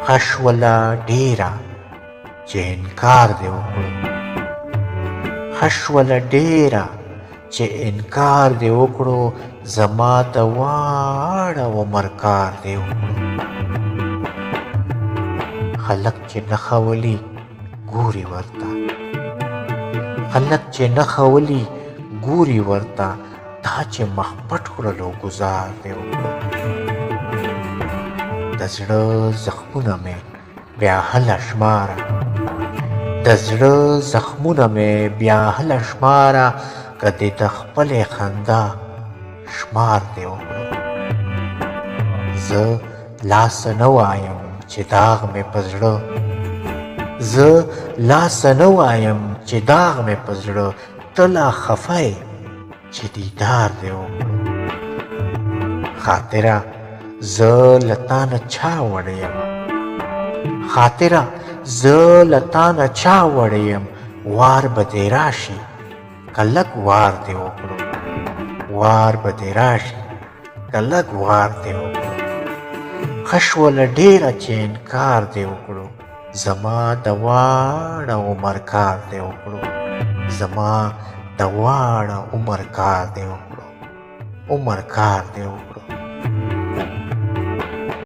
خشوله ډیره چې انکار دې وکړو، خشوله ډیره چې انکار دې وکړو، زما د واړه عمر کار دې وکړو. خلک چې نه خولي ګوري ورته، خلک چې نه خولي ګوري ورته، دا چې مخ پټ کړلو ګزار دې وکړو. د زړه زخمونه مې بیا هله شماره، د زړه زخمونه مې بیا هله شماره، که دې د خپلې خندا شمار دې وکړو. زه لاسه نه وایم چې داغ مې په زړه، زه لاسه نه وایم چې داغ مې په زړه، ته لا خفه یې چې دیدار دې وکړو. خاطره زه له تا نه چا وړی یم، خاطره زه له تا نه چا وړی یم، وار به دې راشي که لږ وار دې وکړو، وار به دې راشي که لږ وار دې وکړو. ښه شوله ډېره چې انکار دې وکړو، زما د واړه عمر کار دې وکړو، زما د واړه عمر کار دې وکړو، عمر کار دې وکړو.